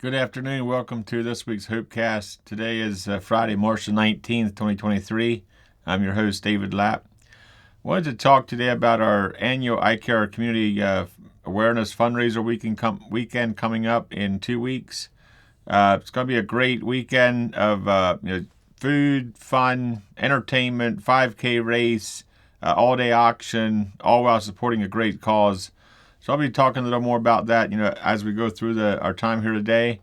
Good afternoon. Welcome to this week's Hopecast. Today is Friday, March the 19th, 2023. I'm your host, David Lapp. I wanted to talk today about our annual iCare Community Awareness Fundraiser weekend coming up in 2 weeks. It's going to be a great weekend of food, fun, entertainment, 5K race, all-day auction, all while supporting a great cause. So I'll be talking a little more about that, as we go through our time here today.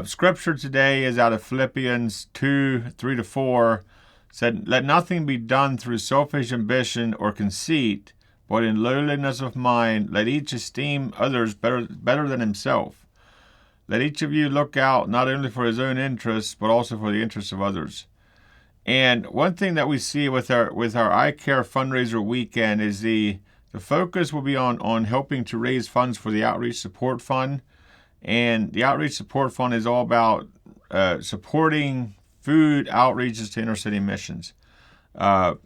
Scripture today is out of Philippians 2:3-4. Said, "Let nothing be done through selfish ambition or conceit, but in lowliness of mind, let each esteem others better than himself. Let each of you look out not only for his own interests, but also for the interests of others." And one thing that we see with our iCare Fundraiser weekend is the focus will be on helping to raise funds for the Outreach Support Fund. And the Outreach Support Fund is all about supporting food outreaches to inner city missions. Our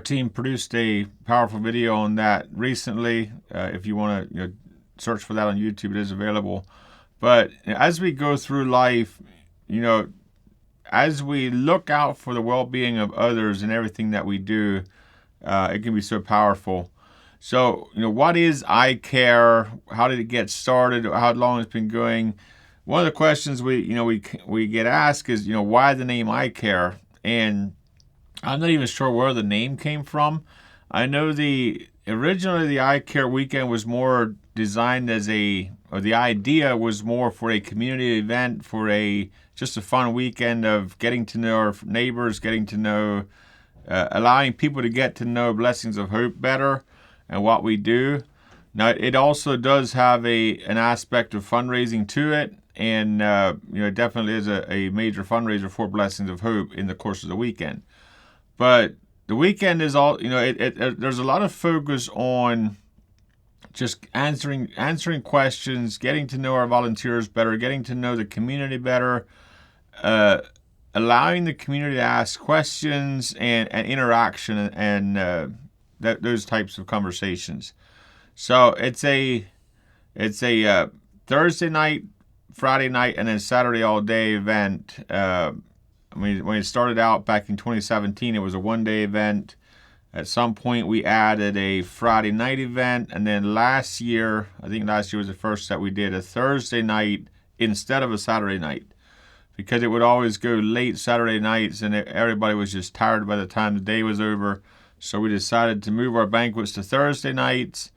team produced a powerful video on that recently. If you want to search for that on YouTube, it is available. But as we go through life, as we look out for the well-being of others in everything that we do, it can be so powerful. So, what is iCare? How did it get started? How long it's been going? One of the questions we get asked is, why the name iCare? And I'm not even sure where the name came from. I know originally the iCare weekend was more designed the idea was more for a community event, for just a fun weekend of getting to know our neighbors, getting to know, allowing people to get to know Blessings of Hope better and what we do. Now, it also does have an aspect of fundraising to it, and it definitely is a major fundraiser for Blessings of Hope in the course of the weekend. But the weekend is all, there's a lot of focus on just answering questions, getting to know our volunteers better, getting to know the community better, allowing the community to ask questions and interaction and those types of conversations. So it's a Thursday night, Friday night, and then Saturday all day event. When it started out back in 2017, it was a one-day event. At some point, we added a Friday night event, and then last year was the first that we did a Thursday night instead of a Saturday night, because it would always go late Saturday nights, and everybody was just tired by the time the day was over. So we decided to move our banquets to Thursday nights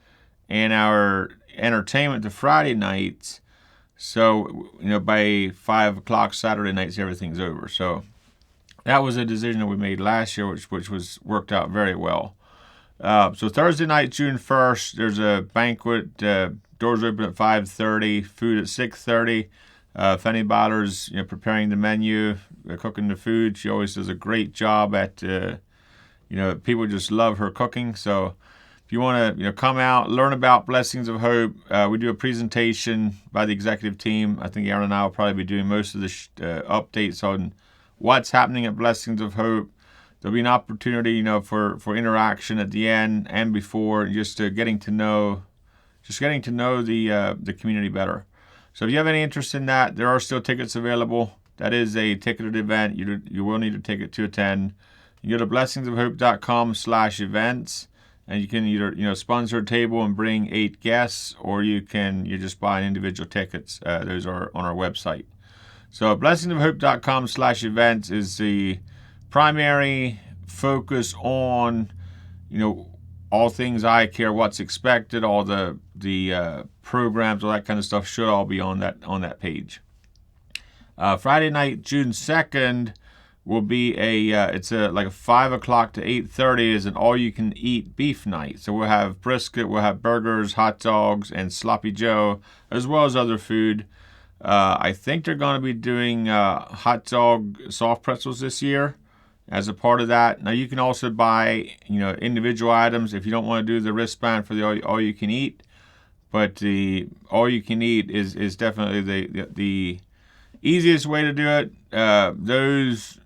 and our entertainment to Friday nights. So, by 5 o'clock Saturday nights, everything's over. So that was a decision that we made last year, which was worked out very well. So Thursday night, June 1st, there's a banquet. Doors open at 5:30, food at 6:30. If anybody's preparing the menu, cooking the food, she always does a great job at people just love her cooking. So if you want to come out, learn about Blessings of Hope, we do a presentation by the executive team. I think Aaron and I will probably be doing most of the updates on what's happening at Blessings of Hope. There'll be an opportunity, for interaction at the end and before, just getting to know the community better. So if you have any interest in that, there are still tickets available. That is a ticketed event. You will need a ticket to attend. You go to blessingsofhope.com/events, and you can either sponsor a table and bring 8 guests, or you just buy individual tickets. Those are on our website. So blessingsofhope.com/events is the primary focus on all things iCare, what's expected, all the programs, all that kind of stuff should all be on that page. Friday night, June 2nd. Will be it's like a 5 o'clock to 8:30 is an all-you-can-eat beef night. So we'll have brisket, we'll have burgers, hot dogs, and sloppy joe, as well as other food. I think they're going to be doing hot dog soft pretzels this year as a part of that. Now you can also buy individual items if you don't want to do the wristband for the all-you-can-eat. But the all-you-can-eat is definitely the easiest way to do it. Those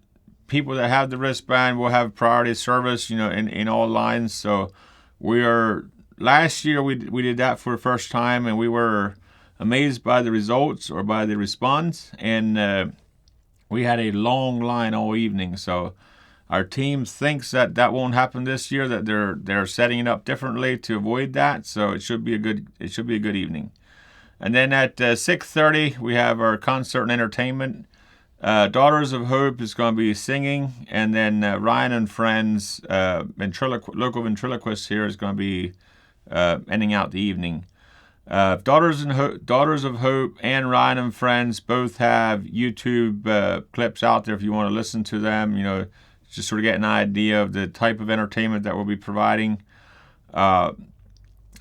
people that have the wristband will have priority service, in all lines. So last year we did that for the first time, and we were amazed by the results or by the response. And we had a long line all evening. So our team thinks that won't happen this year, that they're setting it up differently to avoid that. So it should be a good evening. And then at 6:30 we have our concert and entertainment. Daughters of Hope is going to be singing, and then Ryan and Friends, local ventriloquist here, is going to be ending out the evening. Daughters of Hope and Ryan and Friends both have YouTube clips out there if you want to listen to them. Just sort of get an idea of the type of entertainment that we'll be providing. And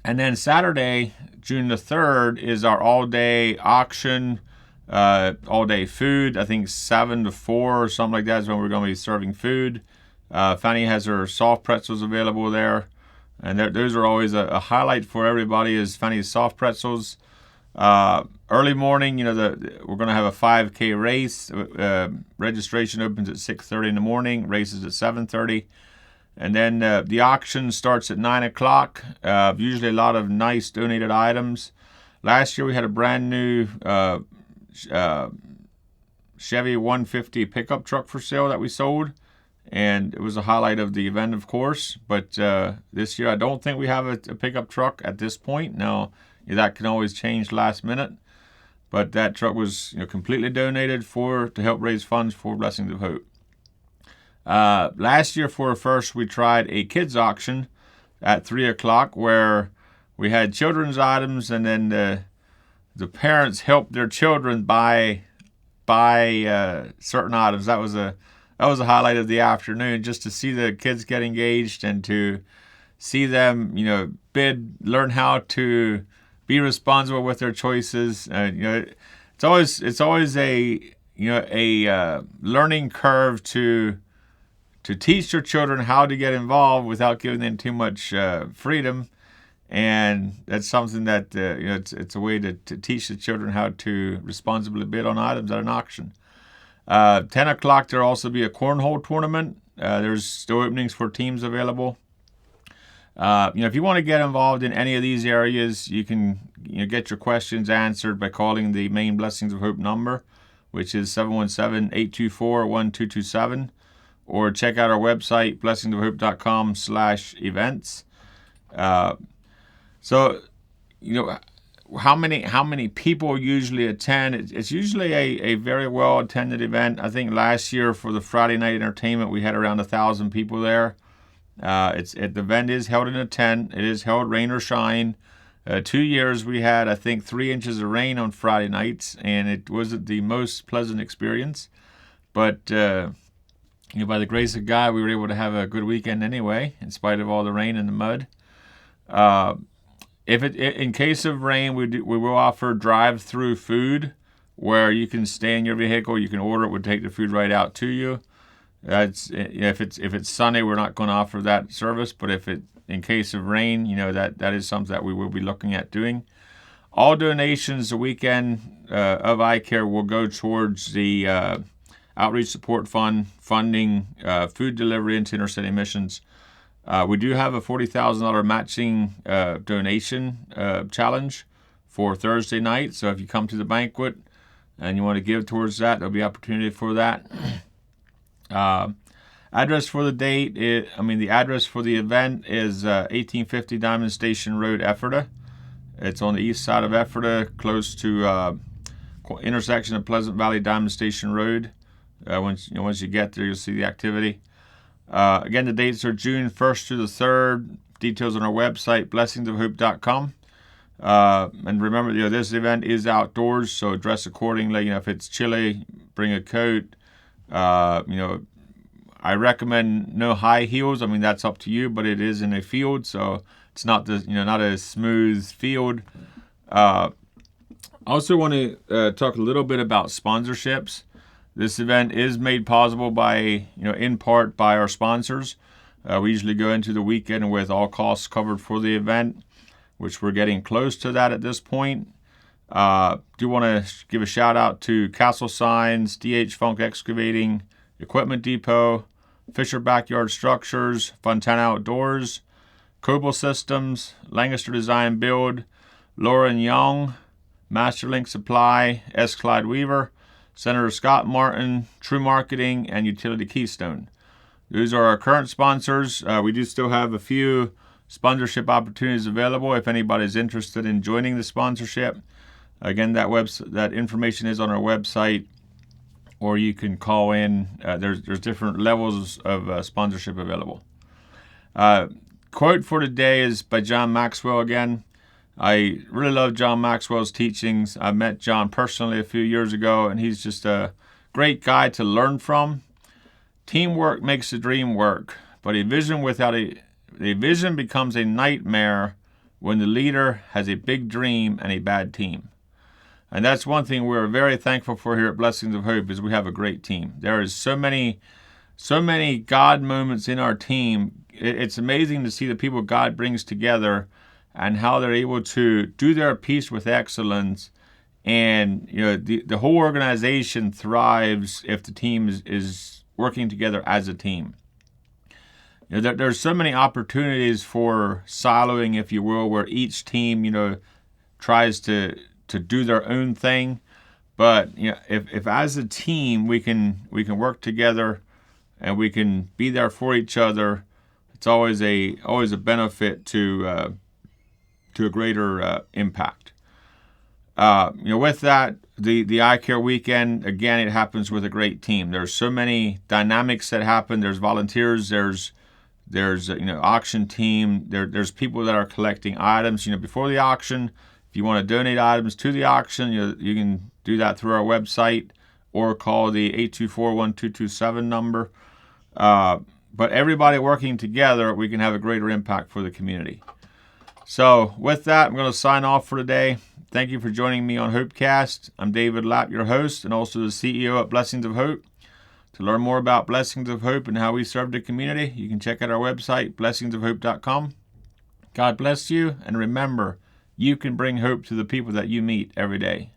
then Saturday, June the 3rd, is our all-day auction, all-day food. I think 7 to 4 or something like that is when we're going to be serving food. Fanny has her soft pretzels available there. And those are always a highlight for everybody, is Fanny's soft pretzels. Early morning, we're going to have a 5K race. Registration opens at 6:30 in the morning. Races at 7:30. And then the auction starts at 9 o'clock. Usually a lot of nice donated items. Last year we had a brand new Chevy 150 pickup truck for sale that we sold. And it was a highlight of the event, of course. But this year I don't think we have a pickup truck at this point. Now, that can always change last minute. But that truck was completely donated to help raise funds for Blessings of Hope. Last year for first, we tried a kids auction at 3 o'clock where we had children's items, and then the parents helped their children buy certain items. That was a highlight of the afternoon, just to see the kids get engaged and to see them learn how to be responsible with their choices. It's always a learning curve to teach your children how to get involved without giving them too much freedom. And that's something that it's a way to teach the children how to responsibly bid on items at an auction. 10 o'clock there'll also be a cornhole tournament. There's still openings for teams available. If you want to get involved in any of these areas, you can get your questions answered by calling the main Blessings of Hope number, which is 717-824-1227, or check out our website, blessingsofhope.com/events. So, how many people usually attend? It's usually a very well attended event. I think last year for the Friday night entertainment, we had around 1,000 people there. The event is held in a tent. It is held rain or shine. 2 years we had, I think, 3 inches of rain on Friday nights, and it wasn't the most pleasant experience. But by the grace of God, we were able to have a good weekend anyway, in spite of all the rain and the mud. In case of rain, we will offer drive-through food, where you can stay in your vehicle, you can order it, we'll take the food right out to you. If it's sunny, we're not going to offer that service, but in case of rain, that is something that we will be looking at doing. All donations the weekend of iCare will go towards the Outreach Support Fund funding food delivery into inner city missions. We do have a $40,000 matching donation challenge for Thursday night. So if you come to the banquet and you want to give towards that, there'll be opportunity for that. Address for the date, the address for the event is 1850 Diamond Station Road, Ephrata. It's on the east side of Ephrata, close to intersection of Pleasant Valley Diamond Station Road. Once you get there, you'll see the activity. Again, the dates are June 1st to the 3rd. Details on our website, blessingsofhope.com. And remember, this event is outdoors, so dress accordingly. If it's chilly, bring a coat. I recommend no high heels. That's up to you, but it is in a field, so it's not not a smooth field. I also want to talk a little bit about sponsorships. This event is made possible by, in part by our sponsors. We usually go into the weekend with all costs covered for the event, which we're getting close to that at this point. Do want to give a shout out to Castle Signs, DH Funk Excavating, Equipment Depot, Fisher Backyard Structures, Fontana Outdoors, Cobble Systems, Lancaster Design Build, Laura and Young, Masterlink Supply, S. Clyde Weaver, Senator Scott Martin, True Marketing, and Utility Keystone. Those are our current sponsors. We do still have a few sponsorship opportunities available if anybody's interested in joining the sponsorship. Again, that information is on our website, or you can call in. There's different levels of sponsorship available. Quote for today is by John Maxwell again. I really love John Maxwell's teachings. I met John personally a few years ago, and he's just a great guy to learn from. Teamwork makes the dream work, but a vision becomes a nightmare when the leader has a big dream and a bad team. And that's one thing we're very thankful for here at Blessings of Hope is we have a great team. There is so many God moments in our team. It's amazing to see the people God brings together and how they're able to do their piece with excellence. And the whole organization thrives if the team is working together as a team. There's so many opportunities for siloing, if you will, where each team tries to do their own thing. But if as a team we can work together and we can be there for each other, it's always a benefit to a greater impact. With that, the iCare weekend, again, it happens with a great team. There's so many dynamics that happen. There's volunteers. There's auction team. There's people that are collecting items. Before the auction, if you want to donate items to the auction, you can do that through our website or call the 824-1227 number. But everybody working together, we can have a greater impact for the community. So with that, I'm going to sign off for today. Thank you for joining me on HopeCast. I'm David Lapp, your host, and also the CEO at Blessings of Hope. To learn more about Blessings of Hope and how we serve the community, you can check out our website, blessingsofhope.com. God bless you, and remember, you can bring hope to the people that you meet every day.